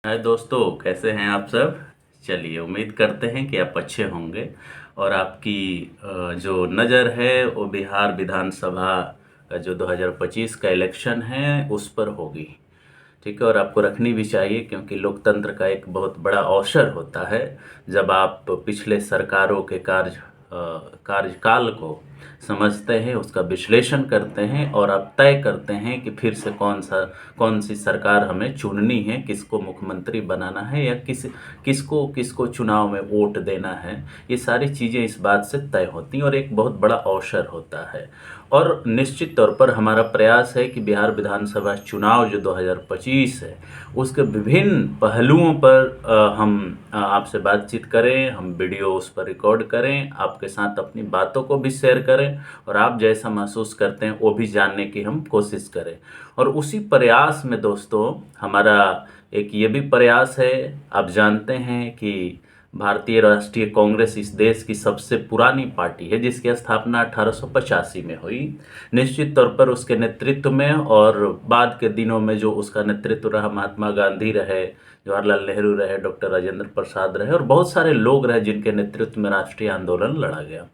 हाय दोस्तों, कैसे हैं आप सब। चलिए, उम्मीद करते हैं कि आप अच्छे होंगे और आपकी जो नज़र है वो बिहार विधानसभा का जो 2025 का इलेक्शन है उस पर होगी। ठीक है, और आपको रखनी भी चाहिए क्योंकि लोकतंत्र का एक बहुत बड़ा अवसर होता है जब आप पिछले सरकारों के कार्यकाल को समझते हैं, उसका विश्लेषण करते हैं और आप तय करते हैं कि फिर से कौन सी सरकार हमें चुननी है, किसको मुख्यमंत्री बनाना है या किसको किसको चुनाव में वोट देना है। ये सारी चीज़ें इस बात से तय होती हैं और एक बहुत बड़ा अवसर होता है। और निश्चित तौर पर हमारा प्रयास है कि बिहार विधानसभा चुनाव जो 2025 है उसके विभिन्न पहलुओं पर हम आपसे बातचीत करें, हम वीडियो उस पर रिकॉर्ड करें, आपके साथ अपनी बातों को भी शेयर करें और आप जैसा महसूस करते हैं वो भी जानने की हम कोशिश करें। और उसी प्रयास में दोस्तों हमारा एक ये भी प्रयास है। आप जानते हैं कि भारतीय राष्ट्रीय कांग्रेस इस देश की सबसे पुरानी पार्टी है जिसकी स्थापना 1885 में हुई। निश्चित तौर पर उसके नेतृत्व में और बाद के दिनों में जो उसका नेतृत्व रहा, महात्मा गांधी रहे, जवाहरलाल नेहरू रहे, डॉक्टर राजेंद्र प्रसाद रहे और बहुत सारे लोग रहे जिनके नेतृत्व में राष्ट्रीय आंदोलन लड़ा गया,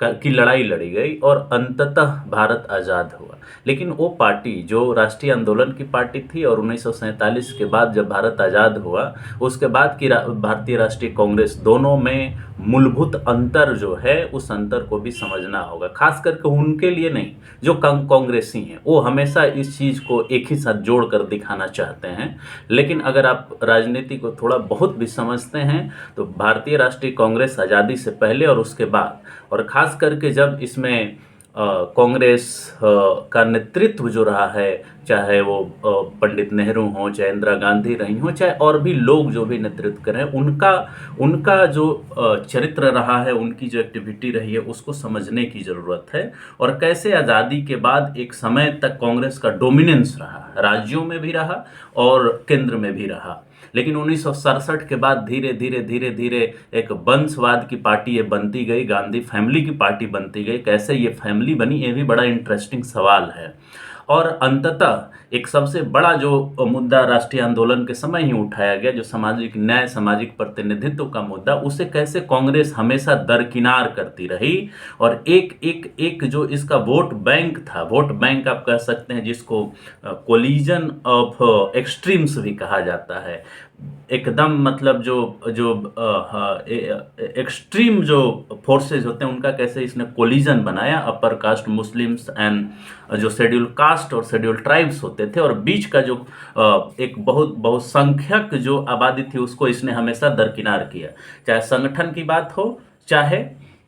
की लड़ाई लड़ी गई और अंततः भारत आज़ाद हुआ। लेकिन वो पार्टी जो राष्ट्रीय आंदोलन की पार्टी थी और 1947 के बाद जब भारत आज़ाद हुआ उसके बाद की भारतीय राष्ट्रीय कांग्रेस, दोनों में मूलभूत अंतर जो है उस अंतर को भी समझना होगा। खास करके उनके लिए नहीं, जो कांग्रेसी हैं वो हमेशा इस चीज़ को एक ही साथ जोड़ कर दिखाना चाहते हैं। लेकिन अगर आप राजनीति को थोड़ा बहुत भी समझते हैं तो भारतीय राष्ट्रीय कांग्रेस आज़ादी से पहले और उसके बाद, और ख़ास करके जब इसमें कांग्रेस का नेतृत्व जो रहा है, चाहे वो पंडित नेहरू हों, चाहे इंदिरा गांधी रही हों, चाहे और भी लोग जो भी नेतृत्व कर रहे हैं, उनका उनका जो चरित्र रहा है, उनकी जो एक्टिविटी रही है उसको समझने की ज़रूरत है। और कैसे आज़ादी के बाद एक समय तक कांग्रेस का डोमिनेंस रहा, राज्यों में भी रहा और केंद्र में भी रहा। लेकिन 1967 के बाद धीरे धीरे धीरे धीरे एक वंशवाद की पार्टी ये बनती गई, गांधी फैमिली की पार्टी बनती गई। कैसे ये फैमिली बनी, ये भी बड़ा इंटरेस्टिंग सवाल है। और अंततः एक सबसे बड़ा जो मुद्दा राष्ट्रीय आंदोलन के समय ही उठाया गया, जो सामाजिक न्याय, सामाजिक प्रतिनिधित्व का मुद्दा, उसे कैसे कांग्रेस हमेशा दरकिनार करती रही। और एक एक एक जो इसका वोट बैंक था, वोट बैंक आप कह सकते हैं, जिसको कोलिजन ऑफ एक्सट्रीम्स भी कहा जाता है। एकदम मतलब जो जो एक्सट्रीम जो फोर्सेज होते हैं उनका कैसे इसने कोलिजन बनाया, अपर कास्ट मुस्लिम्स एंड जो शेड्यूल कास्ट और शेड्यूल ट्राइब्स होते थे, और बीच का जो एक बहुत बहुसंख्यक जो आबादी थी उसको इसने हमेशा दरकिनार किया। चाहे संगठन की बात हो, चाहे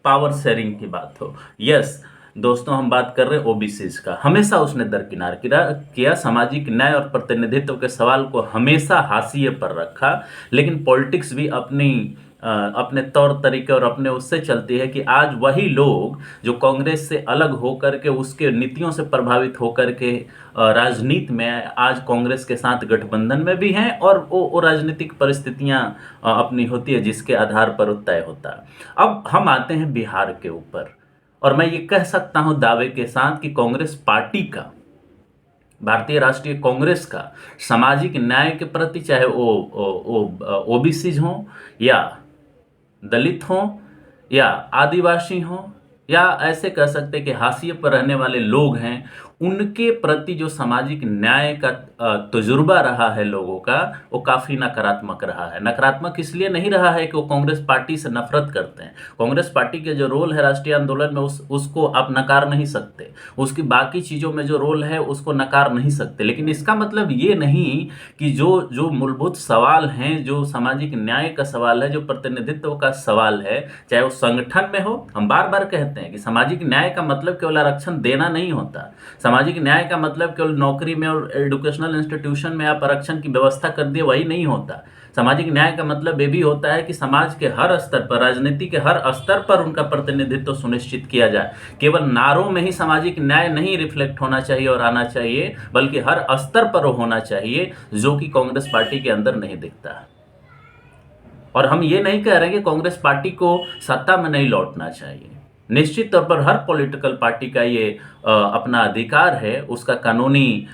पावर शेयरिंग की बात हो। यस दोस्तों, हम बात कर रहे हैं ओबीसीज का, हमेशा उसने दरकिनार किया। सामाजिक न्याय और प्रतिनिधित्व के सवाल को हमेशा हाशिए पर रखा। लेकिन पॉलिटिक्स भी अपने तौर तरीके और अपने उससे चलती है कि आज वही लोग जो कांग्रेस से अलग होकर के, उसके नीतियों से प्रभावित होकर के राजनीति में आज कांग्रेस के साथ गठबंधन में भी हैं, और वो राजनीतिक परिस्थितियां अपनी होती है जिसके आधार पर तय होता है। अब हम आते हैं बिहार के ऊपर, और मैं ये कह सकता हूं दावे के साथ कि कांग्रेस पार्टी का, भारतीय राष्ट्रीय कांग्रेस का सामाजिक न्याय के प्रति, चाहे वो ओबीसी हों या दलित हों या आदिवासी हों या ऐसे कह सकते हैं कि हाशिए पर रहने वाले लोग हैं, उनके प्रति जो सामाजिक न्याय का तजुर्बा रहा है लोगों का, वो काफ़ी नकारात्मक रहा है। नकारात्मक इसलिए नहीं रहा है कि वो कांग्रेस पार्टी से नफरत करते हैं। कांग्रेस पार्टी के जो रोल है राष्ट्रीय आंदोलन में उसको आप नकार नहीं सकते, उसकी बाकी चीज़ों में जो रोल है उसको नकार नहीं सकते। लेकिन इसका मतलब ये नहीं कि जो जो मूलभूत सवाल हैं, जो सामाजिक न्याय का सवाल है, जो प्रतिनिधित्व का सवाल है, चाहे वो संगठन में हो। हम बार बार कहते हैं कि सामाजिक न्याय का मतलब केवल आरक्षण देना नहीं होता। सामाजिक न्याय का मतलब केवल नौकरी में और एजुकेशनल इंस्टीट्यूशन में आप आरक्षण की व्यवस्था कर दिए वही नहीं होता। सामाजिक न्याय का मतलब ये भी होता है कि समाज के हर स्तर पर, राजनीति के हर स्तर पर उनका प्रतिनिधित्व सुनिश्चित किया जाए। केवल नारों में ही सामाजिक न्याय नहीं रिफ्लेक्ट होना चाहिए और आना चाहिए, बल्कि हर स्तर पर होना चाहिए, जो कि कांग्रेस पार्टी के अंदर नहीं दिखता। और हम ये नहीं कह रहे कि कांग्रेस पार्टी को सत्ता में नहीं लौटना चाहिए, निश्चित तौर पर हर पॉलिटिकल पार्टी का ये अपना अधिकार है, उसका कानूनी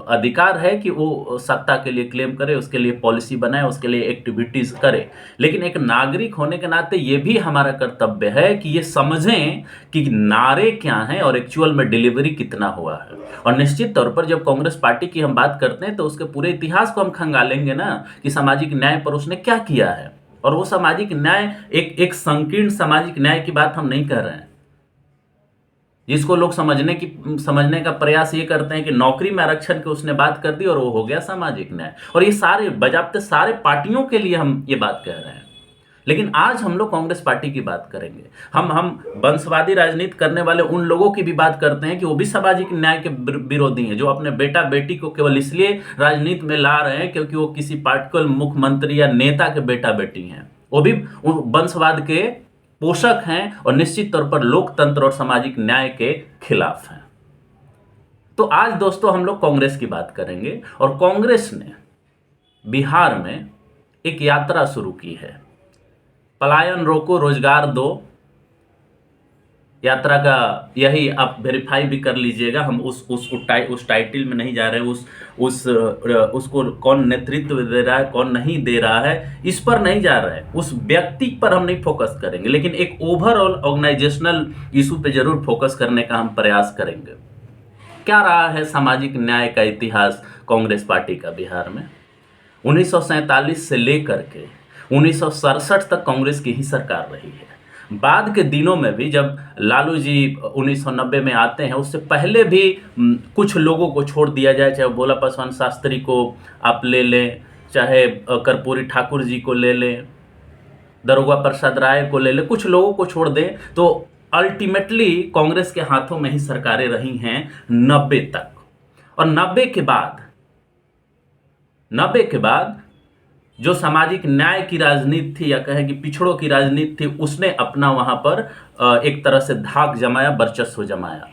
अधिकार है कि वो सत्ता के लिए क्लेम करे, उसके लिए पॉलिसी बनाए, उसके लिए एक्टिविटीज करे। लेकिन एक नागरिक होने के नाते ये भी हमारा कर्तव्य है कि ये समझें कि नारे क्या हैं और एक्चुअल में डिलीवरी कितना हुआ है। और निश्चित तौर पर जब कांग्रेस पार्टी की हम बात करते हैं तो उसके पूरे इतिहास को हम खंगालेंगे ना कि सामाजिक न्याय पर उसने क्या किया है। और वो सामाजिक न्याय एक संकीर्ण सामाजिक न्याय की बात हम नहीं कर रहे हैं, जिसको लोग समझने का प्रयास ये करते हैं कि नौकरी में आरक्षण की उसने बात कर दी और वो हो गया सामाजिक न्याय। और ये सारे बजाबते सारे पार्टियों के लिए हम ये बात कह रहे हैं। लेकिन आज हम लोग कांग्रेस पार्टी की बात करेंगे। हम वंशवादी राजनीति करने वाले उन लोगों की भी बात करते हैं कि वो भी सामाजिक न्याय के विरोधी हैं, जो अपने बेटा बेटी को केवल इसलिए राजनीति में ला रहे हैं क्योंकि वो किसी पार्टिकुलर मुख्यमंत्री या नेता के बेटा बेटी हैं। वो भी वंशवाद के पोषक हैं और निश्चित तौर पर लोकतंत्र और सामाजिक न्याय के खिलाफ हैं। तो आज दोस्तों हम लोग कांग्रेस की बात करेंगे और कांग्रेस ने बिहार में एक यात्रा शुरू की है, पलायन रोको रोजगार दो। यात्रा का यही आप वेरीफाई भी कर लीजिएगा, हम उस टाइटल में नहीं जा रहे, उसको कौन नेतृत्व दे रहा है कौन नहीं दे रहा है इस पर नहीं जा रहे हैं, उस व्यक्ति पर हम नहीं फोकस करेंगे, लेकिन एक ओवरऑल ऑर्गेनाइजेशनल इशू पे जरूर फोकस करने का हम प्रयास करेंगे। क्या रहा है सामाजिक न्याय का इतिहास कांग्रेस पार्टी का बिहार में? 1947 से लेकर के 1967 तक कांग्रेस की ही सरकार रही है। बाद के दिनों में भी जब लालू जी 1990 में आते हैं, उससे पहले भी कुछ लोगों को छोड़ दिया जाए, चाहे भोला पासवान शास्त्री को आप ले लें, चाहे कर्पूरी ठाकुर जी को ले लें, दरोगा प्रसाद राय को ले लें, कुछ लोगों को छोड़ दें, तो अल्टीमेटली कांग्रेस के हाथों में ही सरकारें रही हैं 90 तक। और 90 के बाद जो सामाजिक न्याय की राजनीति थी या कहें कि पिछड़ों की राजनीति थी, उसने अपना वहां पर एक तरह से धाक जमाया, वर्चस्व जमाया।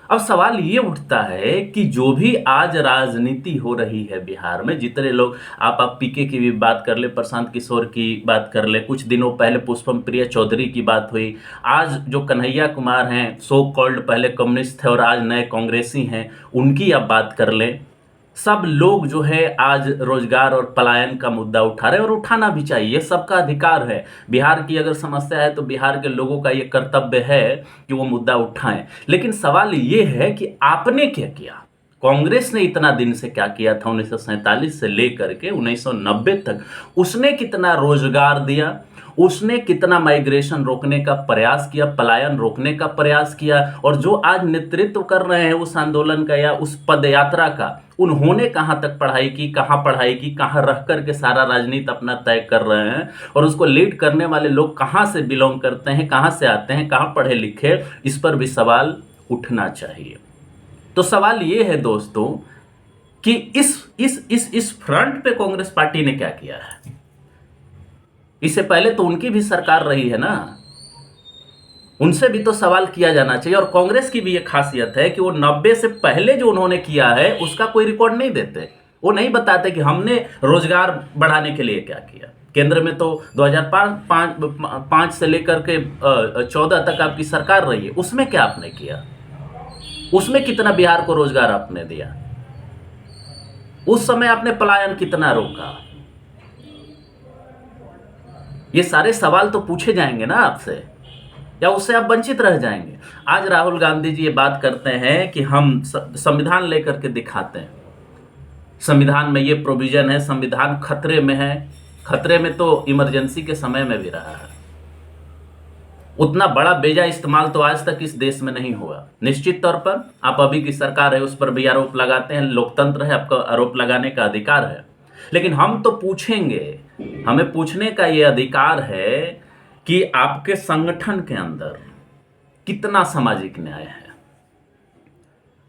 अब सवाल ये उठता है कि जो भी आज राजनीति हो रही है बिहार में, जितने लोग आप पीके की भी बात कर ले, प्रशांत किशोर की बात कर ले, कुछ दिनों पहले पुष्पम प्रिया चौधरी की बात हुई, आज जो कन्हैया कुमार हैं, सो कॉल्ड पहले कम्युनिस्ट थे और आज नए कांग्रेसी हैं, उनकी आप बात कर लें, सब लोग जो है आज रोजगार और पलायन का मुद्दा उठा रहे हैं और उठाना भी चाहिए, सबका अधिकार है। बिहार की अगर समस्या है तो बिहार के लोगों का ये कर्तव्य है कि वो मुद्दा उठाएं। लेकिन सवाल ये है कि आपने क्या किया, कांग्रेस ने इतना दिन से क्या किया था? 1947 से लेकर के 1990 तक उसने कितना रोजगार दिया, उसने कितना माइग्रेशन रोकने का प्रयास किया, पलायन रोकने का प्रयास किया, और जो आज नेतृत्व कर रहे हैं उस आंदोलन का या उस पदयात्रा का, उन्होंने कहां तक पढ़ाई की, कहां रह करके सारा राजनीति अपना तय कर रहे हैं, और उसको लीड करने वाले लोग कहां से बिलोंग करते हैं, कहां से आते हैं, कहां पढ़े लिखे, इस पर भी सवाल उठना चाहिए। तो सवाल ये है दोस्तों कि इस फ्रंट पे कांग्रेस पार्टी ने क्या किया है? इससे पहले तो उनकी भी सरकार रही है ना, उनसे भी तो सवाल किया जाना चाहिए। और कांग्रेस की भी ये खासियत है कि वो 90 से पहले जो उन्होंने किया है उसका कोई रिकॉर्ड नहीं देते, वो नहीं बताते कि हमने रोजगार बढ़ाने के लिए क्या किया। केंद्र में तो 2005 से लेकर के 14 तक आपकी सरकार रही है, उसमें क्या आपने किया? उसमें कितना बिहार को रोजगार आपने दिया? उस समय आपने पलायन कितना रोका? ये सारे सवाल तो पूछे जाएंगे ना आपसे, या उससे आप वंचित रह जाएंगे। आज राहुल गांधी जी ये बात करते हैं कि हम संविधान लेकर के दिखाते हैं, संविधान में ये प्रोविजन है, संविधान खतरे में है। खतरे में तो इमरजेंसी के समय में भी रहा है। उतना बड़ा बेजा इस्तेमाल तो आज तक इस देश में नहीं हुआ। निश्चित तौर पर आप अभी की सरकार है उस पर भी आरोप लगाते हैं, लोकतंत्र है, आपका आरोप लगाने का अधिकार है, लेकिन हम तो पूछेंगे, हमें पूछने का ये अधिकार है कि आपके संगठन के अंदर कितना सामाजिक न्याय है,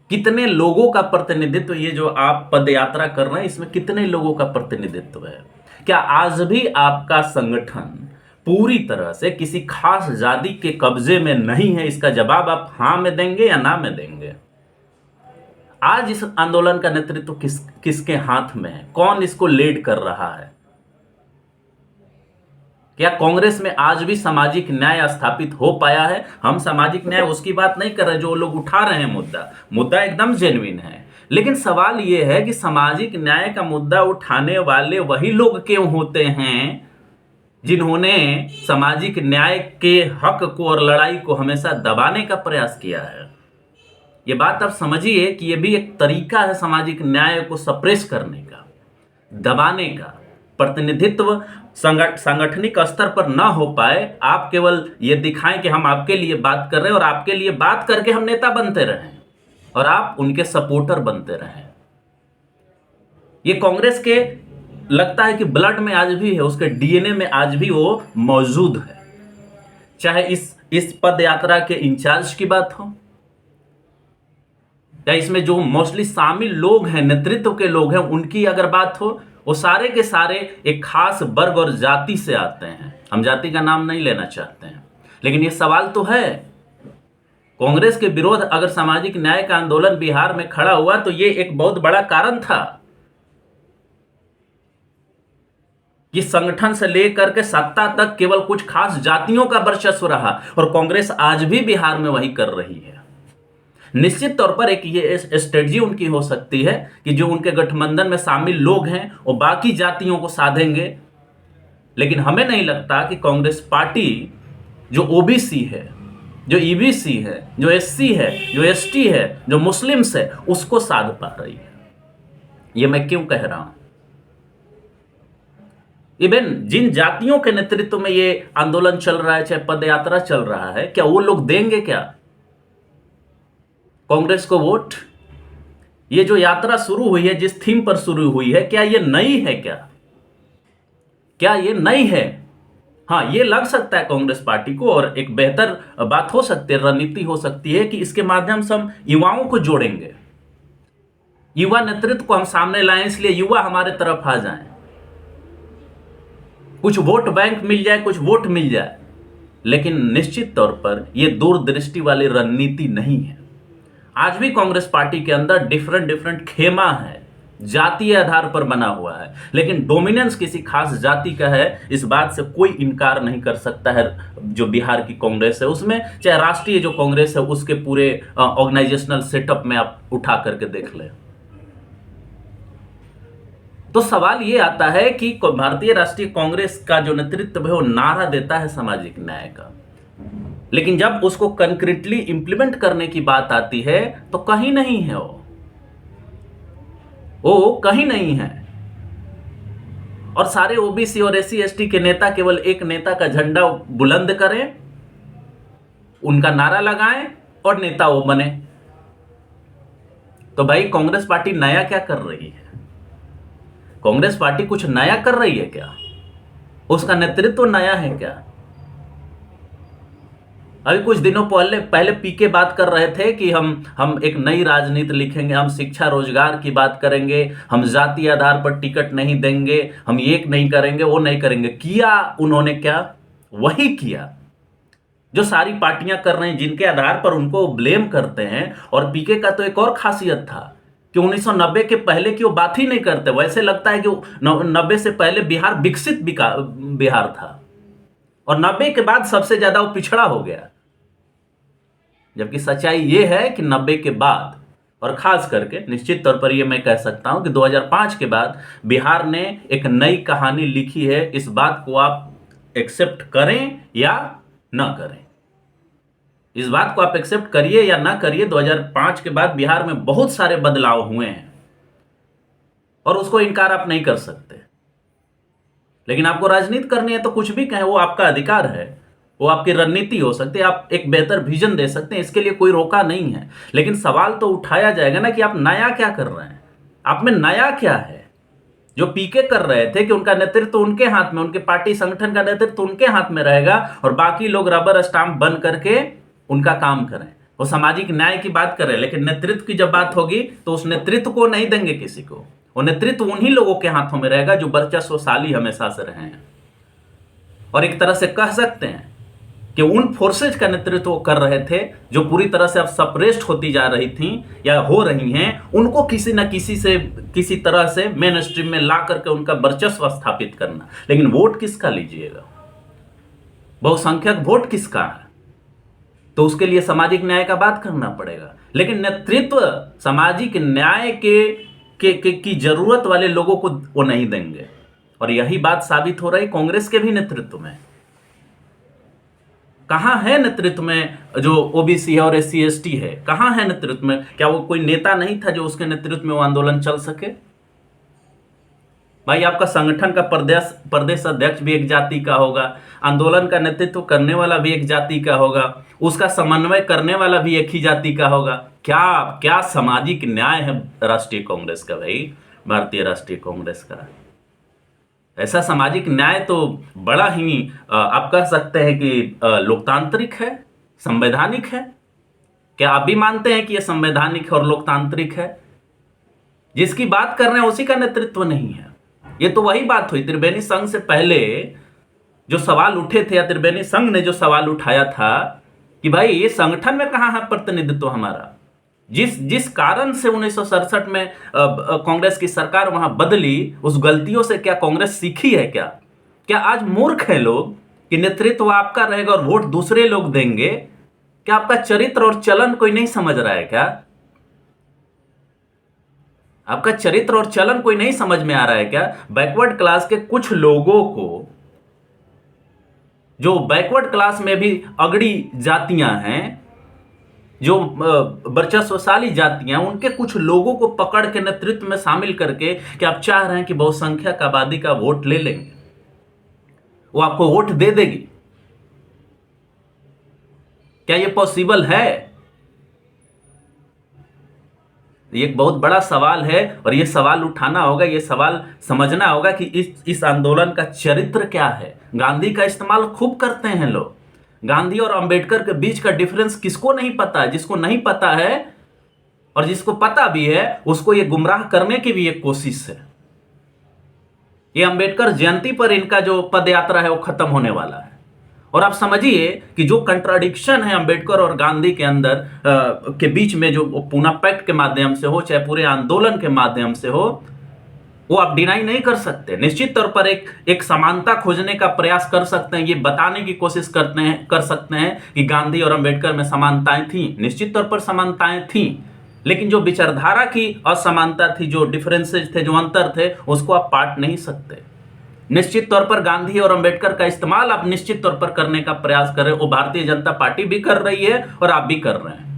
कितने लोगों का प्रतिनिधित्व, ये जो आप पदयात्रा कर रहे हैं इसमें कितने लोगों का प्रतिनिधित्व है? क्या आज भी आपका संगठन पूरी तरह से किसी खास जाति के कब्जे में नहीं है? इसका जवाब आप हाँ में देंगे या ना में देंगे? आज इस आंदोलन का नेतृत्व किसके हाथ में है? कौन इसको लीड कर रहा है? क्या कांग्रेस में आज भी सामाजिक न्याय स्थापित हो पाया है? हम सामाजिक न्याय उसकी बात नहीं कर रहे जो लोग उठा रहे हैं, मुद्दा एकदम जेन्युइन है, लेकिन सवाल यह है कि सामाजिक न्याय का मुद्दा उठाने वाले वही लोग क्यों होते हैं जिन्होंने सामाजिक न्याय के हक को और लड़ाई को हमेशा दबाने का प्रयास किया है। ये बात आप समझिए कि ये भी एक तरीका है सामाजिक न्याय को सप्रेस करने का, दबाने का। प्रतिनिधित्व सांगठनिक स्तर पर ना हो पाए, आप केवल ये दिखाएं कि हम आपके लिए बात कर रहे हैं और आपके लिए बात करके हम नेता बनते रहें और आप उनके सपोर्टर बनते रहें। ये कांग्रेस के लगता है कि ब्लड में आज भी है, उसके डीएनए में आज भी वो मौजूद है। चाहे इस पद यात्रा के इंचार्ज की बात हो या इसमें जो मोस्टली शामिल लोग हैं, नेतृत्व के लोग हैं, उनकी अगर बात हो, वो सारे के सारे एक खास वर्ग और जाति से आते हैं। हम जाति का नाम नहीं लेना चाहते हैं, लेकिन ये सवाल तो है। कांग्रेस के विरोध अगर सामाजिक न्याय का आंदोलन बिहार में खड़ा हुआ तो ये एक बहुत बड़ा कारण था कि संगठन से लेकर के सत्ता तक केवल कुछ खास जातियों का वर्चस्व रहा, और कांग्रेस आज भी बिहार में वही कर रही है। निश्चित तौर पर एक ये स्ट्रेटजी उनकी हो सकती है कि जो उनके गठबंधन में शामिल लोग हैं वो बाकी जातियों को साधेंगे, लेकिन हमें नहीं लगता कि कांग्रेस पार्टी जो ओबीसी है, जो ईबीसी है, जो एससी है, जो एसटी है, जो मुस्लिम्स है, उसको साध पा रही है। ये मैं क्यों कह रहा हूं? इवन जिन जातियों के नेतृत्व में ये आंदोलन चल रहा है, चाहे पदयात्रा चल रहा है, क्या वो लोग देंगे क्या कांग्रेस को वोट? ये जो यात्रा शुरू हुई है, जिस थीम पर शुरू हुई है, क्या ये नई है? क्या ये नई है? हाँ, ये लग सकता है कांग्रेस पार्टी को, और एक बेहतर बात हो सकती है, रणनीति हो सकती है कि इसके माध्यम से हम युवाओं को जोड़ेंगे, युवा नेतृत्व को हम सामने लाएं, इसलिए युवा हमारे तरफ आ जाएं, कुछ वोट बैंक मिल जाए, कुछ वोट मिल जाए। लेकिन निश्चित तौर पर यह दूरदृष्टि वाली रणनीति नहीं है। आज भी कांग्रेस पार्टी के अंदर डिफरेंट खेमा है, जातीय आधार पर बना हुआ है, लेकिन डोमिनेंस किसी खास जाति का है, इस बात से कोई इनकार नहीं कर सकता है। जो बिहार की कांग्रेस है उसमें, चाहे राष्ट्रीय जो कांग्रेस है उसके पूरे ऑर्गेनाइजेशनल सेटअप में आप उठा करके देख लें। तो सवाल ये आता है कि भारतीय राष्ट्रीय कांग्रेस का जो नेतृत्व है वो नारा देता है सामाजिक न्याय का, लेकिन जब उसको कंक्रीटली इंप्लीमेंट करने की बात आती है तो कहीं नहीं है, वो कहीं नहीं है। और सारे ओबीसी और एससी एसटी के नेता केवल एक नेता का झंडा बुलंद करें, उनका नारा लगाएं और नेता वो बने। तो भाई कांग्रेस पार्टी नया क्या कर रही है? कांग्रेस पार्टी कुछ नया कर रही है क्या? उसका नेतृत्व नया है क्या? अभी कुछ दिनों पहले पीके बात कर रहे थे कि हम एक नई राजनीति लिखेंगे, हम शिक्षा रोजगार की बात करेंगे, हम जाति आधार पर टिकट नहीं देंगे, हम ये नहीं करेंगे, वो नहीं करेंगे। किया उन्होंने क्या? वही किया जो सारी पार्टियां कर रही हैं, जिनके आधार पर उनको ब्लेम करते हैं। और पीके का तो एक और खासियत था कि 1990 के पहले की वो बात ही नहीं करते। वैसे लगता है कि 90 से पहले बिहार विकसित बिहार था और 90 के बाद सबसे ज्यादा वो पिछड़ा हो गया, जबकि सच्चाई ये है कि 90 के बाद, और खास करके निश्चित तौर पर ये मैं कह सकता हूं कि 2005 के बाद बिहार ने एक नई कहानी लिखी है। इस बात को आप एक्सेप्ट करें या ना करें, इस बात को आप एक्सेप्ट करिए या ना करिए, 2005 के बाद बिहार में बहुत सारे बदलाव हुए हैं और उसको इनकार आप नहीं कर सकते। लेकिन आपको राजनीति करनी है तो कुछ भी कहें, वो आपका अधिकार है, वो आपकी रणनीति हो सकती है, आप एक बेहतर विजन दे सकते हैं, इसके लिए कोई रोका नहीं है। लेकिन सवाल तो उठाया जाएगा ना कि आप नया क्या कर रहे हैं, आप में नया क्या है? जो पीके कर रहे थे कि उनका नेतृत्व उनके हाथ में, उनके पार्टी संगठन का नेतृत्व उनके हाथ में रहेगा और बाकी लोग रबर स्टाम्प बन करके उनका काम करें। वो सामाजिक न्याय की बात करें, लेकिन नेतृत्व की जब बात होगी तो उस नेतृत्व को नहीं देंगे किसी को। वो नेतृत्व उन्हीं लोगों के हाथों में रहेगा जो वर्चस्वशाली हमेशा से रहे हैं। और एक तरह से कह सकते हैं कि उन फोर्सेज का नेतृत्व कर रहे थे जो पूरी तरह से अब सप्रेस्ड होती जा रही थी या हो रही हैं, उनको किसी न किसी तरह से मेन स्ट्रीम में ला करके उनका वर्चस्व स्थापित करना। लेकिन वोट किसका लीजिएगा? बहुसंख्यक वोट किसका है, तो उसके लिए सामाजिक न्याय का बात करना पड़ेगा। लेकिन नेतृत्व सामाजिक न्याय की जरूरत वाले लोगों को वो नहीं देंगे, और यही बात साबित हो रही कांग्रेस के भी नेतृत्व में। कहां है नेतृत्व में जो ओबीसी है और एससी एसटी है, कहां है नेतृत्व में? क्या वो कोई नेता नहीं था जो उसके नेतृत्व में वो आंदोलन चल सके? भाई आपका संगठन का प्रदेश अध्यक्ष भी एक जाति का होगा, आंदोलन का नेतृत्व करने वाला भी एक जाति का होगा, उसका समन्वय करने वाला भी एक ही जाति का होगा। क्या क्या सामाजिक न्याय है राष्ट्रीय कांग्रेस का भाई, भारतीय राष्ट्रीय कांग्रेस का? ऐसा सामाजिक न्याय तो बड़ा ही आप कह सकते हैं कि लोकतांत्रिक है, संवैधानिक है। क्या आप भी मानते हैं कि यह संवैधानिक और लोकतांत्रिक है? जिसकी बात कर रहे हैं उसी का नेतृत्व नहीं है। ये तो वही बात हुई, त्रिवेणी संघ से पहले जो सवाल उठे थे, या त्रिवेणी संघ ने जो सवाल उठाया था कि भाई ये संगठन में कहां है प्रतिनिधित्व हमारा? जिस कारण से 1967 में कांग्रेस की सरकार वहां बदली, उस गलतियों से क्या कांग्रेस सीखी है? क्या आज मूर्ख है लोग कि नेतृत्व आपका रहेगा और वोट दूसरे लोग देंगे? क्या आपका चरित्र और चलन कोई नहीं समझ रहा है क्या? आपका चरित्र और चलन कोई नहीं समझ में आ रहा है क्या? बैकवर्ड क्लास के कुछ लोगों को, जो बैकवर्ड क्लास में भी अगड़ी जातियां हैं, जो वर्चस्वशाली जातियां, उनके कुछ लोगों को पकड़ के नेतृत्व में शामिल करके कि आप चाह रहे हैं कि बहुसंख्यक आबादी का वोट ले लेंगे, वो आपको वोट दे देगी। क्या ये पॉसिबल है? ये एक बहुत बड़ा सवाल है, और ये सवाल उठाना होगा, ये सवाल समझना होगा कि इस आंदोलन का चरित्र क्या है। गांधी का इस्तेमाल खूब करते हैं लोग। गांधी और अंबेडकर के बीच का डिफरेंस किसको नहीं पता है? जिसको नहीं पता है और जिसको पता भी है, उसको ये गुमराह करने की भी एक कोशिश है। ये अंबेडकर जयंती पर इनका जो पद यात्रा है वो खत्म होने वाला है। और आप समझिए कि जो कंट्राडिक्शन है अंबेडकर और गांधी के अंदर के बीच में, जो पूना पैक्ट के माध्यम से हो चाहे पूरे आंदोलन के माध्यम से हो, वो आप डिनाई नहीं कर सकते। निश्चित तौर पर एक समानता खोजने का प्रयास कर सकते हैं, ये बताने की कोशिश कर सकते हैं कि गांधी और अंबेडकर में समानताएं थी। निश्चित तौर पर समानताएं थी, लेकिन जो विचारधारा की असमानता थी, जो डिफरेंसेज थे, जो अंतर थे, उसको आप पाट नहीं सकते। निश्चित तौर पर गांधी और अंबेडकर का इस्तेमाल आप निश्चित तौर पर करने का प्रयास कर रहे हैं, वो भारतीय जनता पार्टी भी कर रही है और आप भी कर रहे हैं।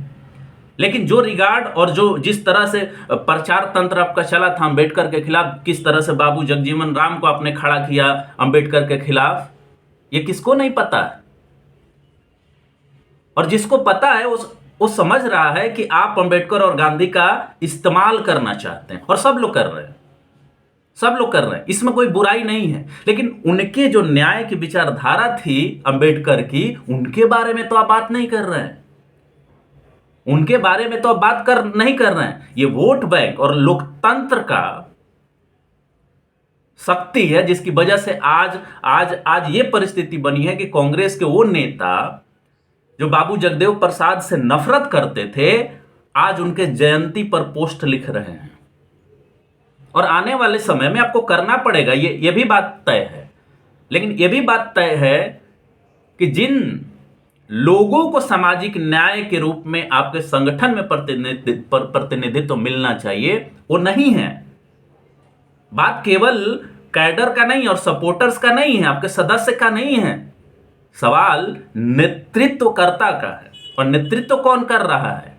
लेकिन जो रिगार्ड और जो जिस तरह से प्रचार तंत्र आपका चला था अंबेडकर के खिलाफ, किस तरह से बाबू जगजीवन राम को आपने खड़ा किया अंबेडकर के खिलाफ, ये किसको नहीं पता है? और जिसको पता है वो समझ रहा है कि आप अंबेडकर और गांधी का इस्तेमाल करना चाहते हैं, और सब लोग कर रहे हैं, सब लोग कर रहे हैं, इसमें कोई बुराई नहीं है। लेकिन उनके जो न्याय की विचारधारा थी अंबेडकर की, उनके बारे में तो आप बात नहीं कर रहे हैं। उनके बारे में तो आप बात नहीं कर रहे हैं। ये वोट बैंक और लोकतंत्र का शक्ति है, जिसकी वजह से आज ये परिस्थिति बनी है कि कांग्रेस के वो नेता जो बाबू जगदेव प्रसाद से नफरत करते थे, आज उनके जयंती पर पोस्ट लिख रहे हैं। और आने वाले समय में आपको करना पड़ेगा, ये भी बात तय है। लेकिन ये भी बात तय है कि जिन लोगों को सामाजिक न्याय के रूप में आपके संगठन में प्रतिनिधित्व मिलना चाहिए, वो नहीं है। बात केवल कैडर का नहीं और सपोर्टर्स का नहीं है, आपके सदस्य का नहीं है। सवाल नेतृत्वकर्ता का है। और नेतृत्व कौन कर रहा है?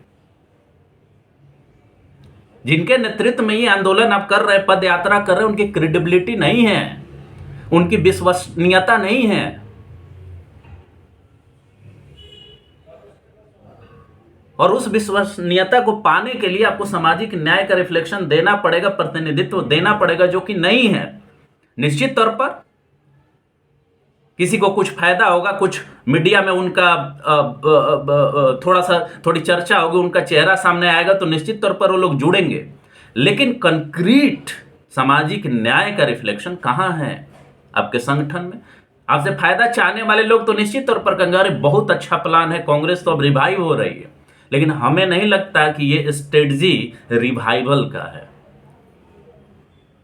जिनके नेतृत्व में ये आंदोलन आप कर रहे हैं, पद यात्रा कर रहे हैं, उनकी क्रेडिबिलिटी नहीं है, उनकी विश्वसनीयता नहीं है। और उस विश्वसनीयता को पाने के लिए आपको सामाजिक न्याय का रिफ्लेक्शन देना पड़ेगा, प्रतिनिधित्व देना पड़ेगा, जो कि नहीं है। निश्चित तौर पर किसी को कुछ फायदा होगा, कुछ मीडिया में उनका थोड़ी चर्चा होगी, उनका चेहरा सामने आएगा, तो निश्चित तौर पर वो लोग जुड़ेंगे। लेकिन कंक्रीट सामाजिक न्याय का रिफ्लेक्शन कहाँ है आपके संगठन में? आपसे फायदा चाहने वाले लोग तो निश्चित तौर पर कहेंगे अरे बहुत अच्छा प्लान है, कांग्रेस तो अब रिवाइव हो रही है। लेकिन हमें नहीं लगता कि ये स्ट्रेटजी रिवाइवल का है।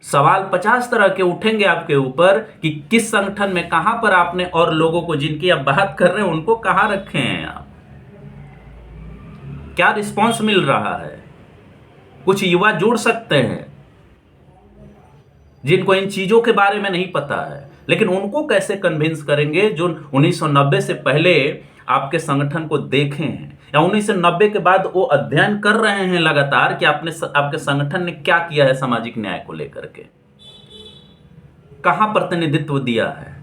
सवाल 50 तरह के उठेंगे आपके ऊपर कि किस संगठन में, कहां पर आपने और लोगों को जिनकी आप बात कर रहे हैं उनको कहां रखे हैं आप, क्या रिस्पांस मिल रहा है। कुछ युवा जुड़ सकते हैं जिनको इन चीजों के बारे में नहीं पता है, लेकिन उनको कैसे कन्विंस करेंगे जो 1990 से पहले आपके संगठन को देखे हैं या 1990 के बाद वो अध्ययन कर रहे हैं लगातार कि आपके संगठन ने क्या किया है सामाजिक न्याय को लेकर के, कहां प्रतिनिधित्व दिया है।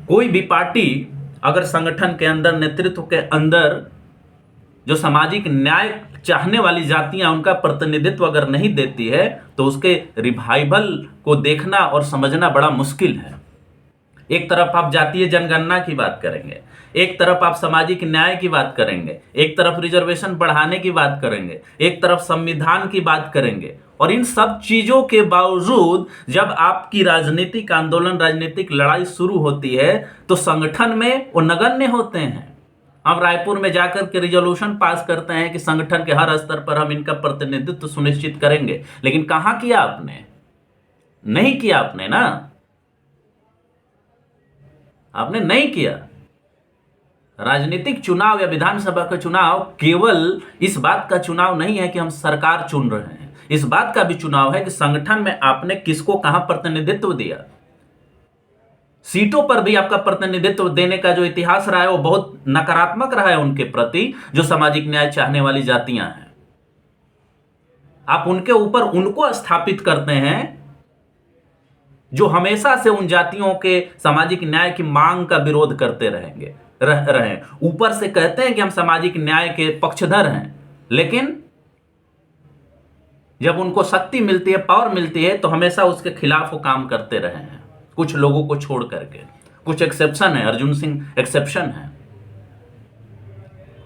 कोई भी पार्टी अगर संगठन के अंदर, नेतृत्व के अंदर जो सामाजिक न्याय चाहने वाली जातियां उनका प्रतिनिधित्व अगर नहीं देती है तो उसके रिवाइवल को देखना और समझना बड़ा मुश्किल है। एक तरफ आप जातीय जनगणना की बात करेंगे, एक तरफ आप सामाजिक न्याय की बात करेंगे, एक तरफ रिजर्वेशन बढ़ाने की बात करेंगे, एक तरफ संविधान की बात करेंगे, और इन सब चीजों के बावजूद जब आपकी राजनीतिक आंदोलन, राजनीतिक लड़ाई शुरू होती है तो संगठन में वो नगण्य होते हैं। हम रायपुर में जाकर के रिजोल्यूशन पास करते हैं कि संगठन के हर स्तर पर हम इनका प्रतिनिधित्व सुनिश्चित करेंगे, लेकिन कहां किया आपने? नहीं किया आपने ना, आपने नहीं किया। राजनीतिक चुनाव या विधानसभा का चुनाव केवल इस बात का चुनाव नहीं है कि हम सरकार चुन रहे हैं, इस बात का भी चुनाव है कि संगठन में आपने किसको कहां प्रतिनिधित्व दिया। सीटों पर भी आपका प्रतिनिधित्व देने का जो इतिहास रहा है वो बहुत नकारात्मक रहा है उनके प्रति, जो सामाजिक न्याय चाहने वाली जातियां हैं। आप उनके ऊपर उनको स्थापित करते हैं जो हमेशा से उन जातियों के सामाजिक न्याय की मांग का विरोध करते रहे। ऊपर से कहते हैं कि हम सामाजिक न्याय के पक्षधर हैं, लेकिन जब उनको शक्ति मिलती है, पावर मिलती है, तो हमेशा उसके खिलाफ वो काम करते रहे हैं, कुछ लोगों को छोड़ करके। कुछ एक्सेप्शन है, अर्जुन सिंह एक्सेप्शन है।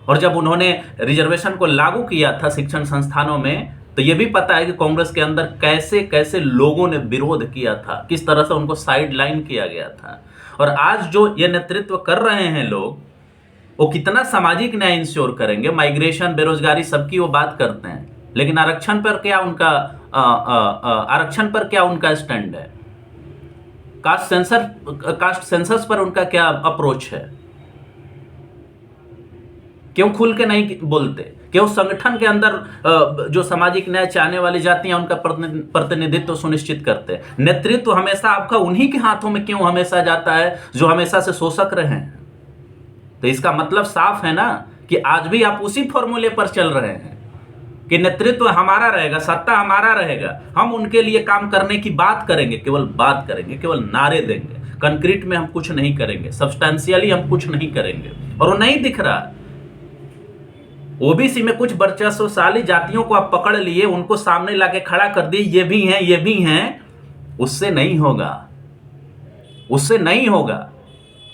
और जब उन्होंने रिजर्वेशन को लागू किया था शिक्षण संस्थानों में, तो यह भी पता है कि कांग्रेस के अंदर कैसे कैसे लोगों ने विरोध किया था, किस तरह से उनको साइड लाइन किया गया था। और आज जो ये नेतृत्व कर रहे हैं लोग, वो कितना सामाजिक न्याय इंश्योर करेंगे। माइग्रेशन, बेरोजगारी, सबकी वो बात करते हैं, लेकिन आरक्षण पर क्या उनका स्टैंड है? कास्ट सेंसस पर उनका क्या अप्रोच है? क्यों खुल के नहीं बोलते? क्यों संगठन के अंदर जो सामाजिक न्याय चाहने वाली जातियां उनका प्रतिनिधित्व सुनिश्चित करते हैं? नेतृत्व हमेशा आपका उन्हीं के हाथों में क्यों हमेशा जाता है जो हमेशा से शोषक रहे हैं? तो इसका मतलब साफ है ना कि आज भी आप उसी फॉर्मूले पर चल रहे हैं कि नेतृत्व हमारा रहेगा, सत्ता हमारा रहेगा, हम उनके लिए काम करने की बात करेंगे, केवल बात करेंगे, केवल नारे देंगे, कंक्रीट में हम कुछ नहीं करेंगे, सब्सटेंशियली हम कुछ नहीं करेंगे। और वो नहीं दिख रहा। ओबीसी में कुछ वर्चस्वशाली जातियों को आप पकड़ लिए, उनको सामने लाके खड़ा कर दिए, ये भी हैं, ये भी हैं। उससे नहीं होगा, उससे नहीं होगा।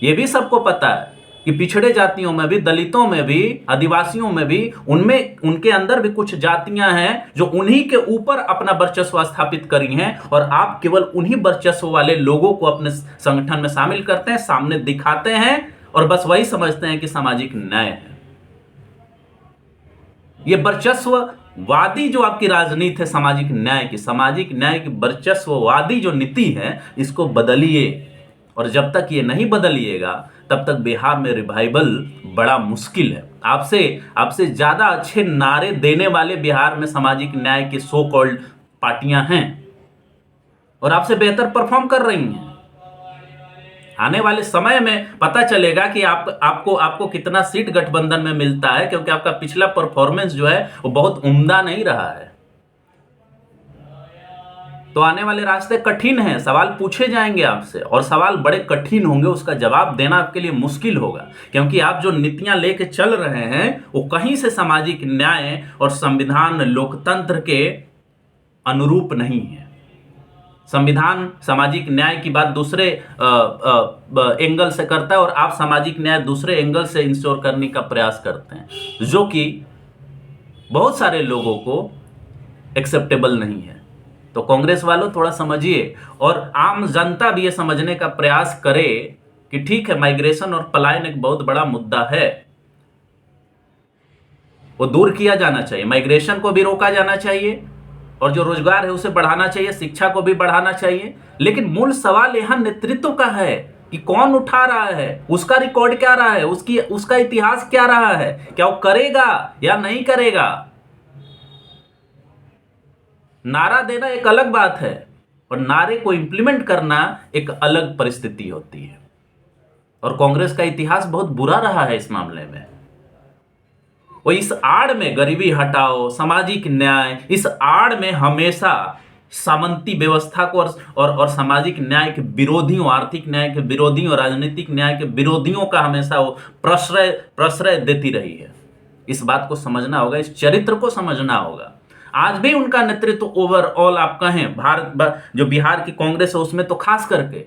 ये भी सबको पता है कि पिछड़े जातियों में भी, दलितों में भी, आदिवासियों में भी, उनके अंदर भी कुछ जातियां हैं जो उन्हीं के ऊपर अपना वर्चस्व स्थापित करी हैं, और आप केवल उन्हीं वर्चस्व वाले लोगों को अपने संगठन में शामिल करते हैं, सामने दिखाते हैं, और बस वही समझते हैं कि सामाजिक न्याय है। ये वर्चस्ववादी जो आपकी राजनीति है सामाजिक न्याय की वर्चस्ववादी जो नीति है, इसको बदलिए। और जब तक ये नहीं बदलिएगा तब तक बिहार में रिवाइवल बड़ा मुश्किल है। आपसे ज्यादा अच्छे नारे देने वाले बिहार में सामाजिक न्याय के सो कॉल्ड पार्टियां हैं, और आपसे बेहतर परफॉर्म कर रही हैं। आने वाले समय में पता चलेगा कि आपको कितना सीट गठबंधन में मिलता है, क्योंकि आपका पिछला परफॉर्मेंस जो है वो बहुत उम्दा नहीं रहा है। तो आने वाले रास्ते कठिन हैं, सवाल पूछे जाएंगे आपसे, और सवाल बड़े कठिन होंगे, उसका जवाब देना आपके लिए मुश्किल होगा, क्योंकि आप जो नीतियां लेके चल रहे हैं वो कहीं से सामाजिक न्याय और संविधान, लोकतंत्र के अनुरूप नहीं है। संविधान सामाजिक न्याय की बात दूसरे एंगल से करता है, और आप सामाजिक न्याय दूसरे एंगल से इंश्योर करने का प्रयास करते हैं, जो कि बहुत सारे लोगों को एक्सेप्टेबल नहीं है। तो कांग्रेस वालों थोड़ा समझिए, और आम जनता भी ये समझने का प्रयास करे कि ठीक है, माइग्रेशन और पलायन एक बहुत बड़ा मुद्दा है, वो दूर किया जाना चाहिए। माइग्रेशन को भी रोका जाना चाहिए, और जो रोजगार है उसे बढ़ाना चाहिए, शिक्षा को भी बढ़ाना चाहिए। लेकिन मूल सवाल यहाँ नेतृत्व का है कि कौन उठा रहा है, उसका रिकॉर्ड क्या रहा है, उसका इतिहास क्या रहा है, क्या वो करेगा या नहीं करेगा। नारा देना एक अलग बात है और नारे को इंप्लीमेंट करना एक अलग परिस्थिति होती है। और कांग्रेस का इतिहास बहुत बुरा रहा है इस मामले में। वो इस आड़ में गरीबी हटाओ, सामाजिक न्याय, इस आड़ में हमेशा सामंती व्यवस्था को और सामाजिक न्याय के विरोधियों, आर्थिक न्याय के विरोधियों, राजनीतिक न्याय के विरोधियों का हमेशा वो प्रश्रय देती रही है। इस बात को समझना होगा, इस चरित्र को समझना होगा। आज भी उनका नेतृत्व ओवरऑल आप कहें भारत जो बिहार की कांग्रेस है उसमें तो खास करके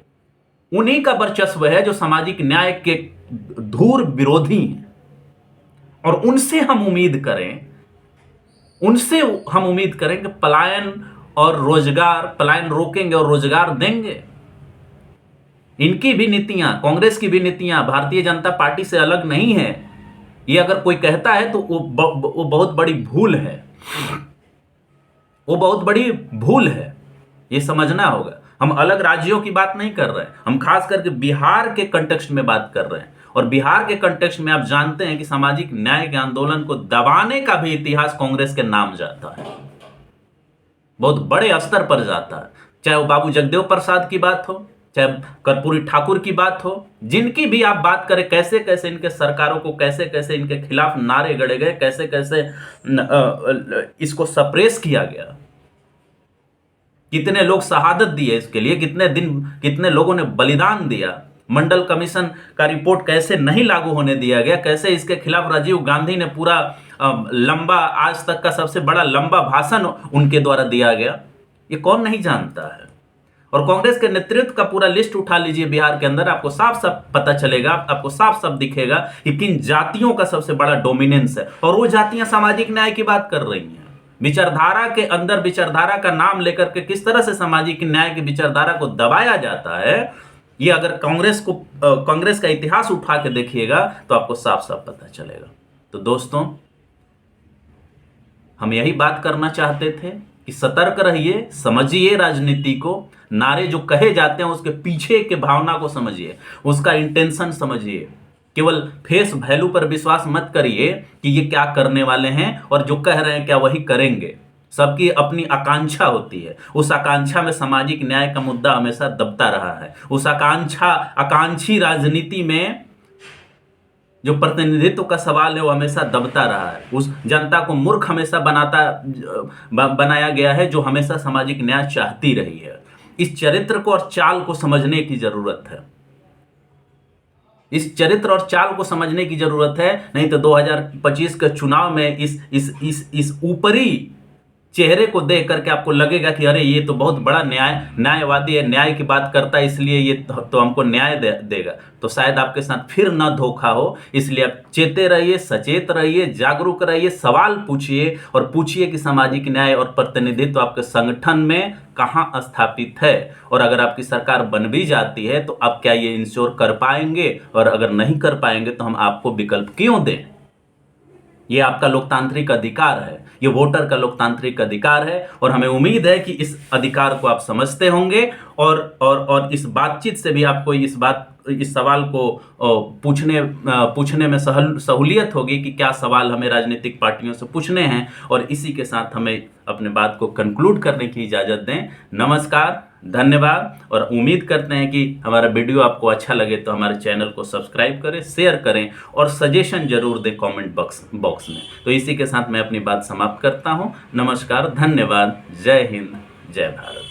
उन्हीं का वर्चस्व है जो सामाजिक न्याय के धूर विरोधी हैं। और उनसे हम उम्मीद करें कि पलायन रोकेंगे और रोजगार देंगे। इनकी भी नीतियां, कांग्रेस की भी नीतियां भारतीय जनता पार्टी से अलग नहीं है। ये अगर कोई कहता है तो वो बहुत बड़ी भूल है, वो बहुत बड़ी भूल है, ये समझना होगा। हम अलग राज्यों की बात नहीं कर रहे हैं, हम खास करके बिहार के कंटेक्स्ट में बात कर रहे हैं। और बिहार के कंटेक्स्ट में आप जानते हैं कि सामाजिक न्याय के आंदोलन को दबाने का भी इतिहास कांग्रेस के नाम जाता है, बहुत बड़े स्तर पर जाता है। चाहे वो बाबू जगदेव प्रसाद की बात हो, चाहे कर्पूरी ठाकुर की बात हो, जिनकी भी आप बात करें, कैसे कैसे इनके सरकारों को कैसे कैसे इनके खिलाफ नारे गढ़े गए, कैसे कैसे इसको सप्रेस किया गया, कितने लोग शहादत दिए इसके लिए, कितने लोगों ने बलिदान दिया। मंडल कमीशन का रिपोर्ट कैसे नहीं लागू होने दिया गया, कैसे इसके खिलाफ राजीव गांधी ने पूरा लंबा, आज तक का सबसे बड़ा लंबा भाषण उनके द्वारा दिया गया, ये कौन नहीं जानता है। और कांग्रेस के नेतृत्व का पूरा लिस्ट उठा लीजिए बिहार के अंदर, आपको साफ साफ पता चलेगा, आपको साफ साफ दिखेगा कि किन जातियों का सबसे बड़ा डोमिनेंस है। और वो जातियां सामाजिक न्याय की बात कर रही हैं। विचारधारा के अंदर विचारधारा का नाम लेकर के किस तरह से सामाजिक न्याय की विचारधारा को दबाया जाता है, ये अगर कांग्रेस का इतिहास उठा के देखिएगा तो आपको साफ साफ पता चलेगा। तो दोस्तों, हम यही बात करना चाहते थे कि सतर्क रहिए, समझिए राजनीति को, नारे जो कहे जाते हैं उसके पीछे के भावना को समझिए, उसका इंटेंशन समझिए। केवल फेस वैल्यू पर विश्वास मत करिए कि ये क्या करने वाले हैं और जो कह रहे हैं क्या वही करेंगे। सबकी अपनी आकांक्षा होती है, उस आकांक्षा में सामाजिक न्याय का मुद्दा हमेशा दबता रहा है। उस आकांक्षी राजनीति में जो प्रतिनिधित्व का सवाल है वो हमेशा दबता रहा है। उस जनता को मूर्ख हमेशा बनाया गया है जो हमेशा सामाजिक न्याय चाहती रही है। इस चरित्र को और चाल को समझने की जरूरत है, इस चरित्र और चाल को समझने की जरूरत है। नहीं तो 2025 के चुनाव में इस ऊपरी चेहरे को देख करके आपको लगेगा कि अरे ये तो बहुत बड़ा न्यायवादी है, न्याय की बात करता है, इसलिए ये तो हमको न्याय देगा। तो शायद आपके साथ फिर न धोखा हो। इसलिए आप चेते रहिए, सचेत रहिए, जागरूक रहिए, सवाल पूछिए और पूछिए कि सामाजिक न्याय और प्रतिनिधित्व आपके संगठन में कहाँ स्थापित है। और अगर आपकी सरकार बन भी जाती है तो आप क्या ये इंश्योर कर पाएंगे, और अगर नहीं कर पाएंगे तो हम आपको विकल्प क्यों दें। ये आपका लोकतांत्रिक अधिकार है, ये वोटर का लोकतांत्रिक अधिकार है। और हमें उम्मीद है कि इस अधिकार को आप समझते होंगे और इस बातचीत से भी आपको इस सवाल को पूछने में सहूलियत होगी कि क्या सवाल हमें राजनीतिक पार्टियों से पूछने हैं। और इसी के साथ हमें अपने बात को कंक्लूड करने की इजाज़त दें। नमस्कार, धन्यवाद। और उम्मीद करते हैं कि हमारा वीडियो आपको अच्छा लगे तो हमारे चैनल को सब्सक्राइब करें, शेयर करें और सजेशन जरूर दें कमेंट बॉक्स में। तो इसी के साथ मैं अपनी बात समाप्त करता हूं। नमस्कार, धन्यवाद, जय हिंद, जय भारत।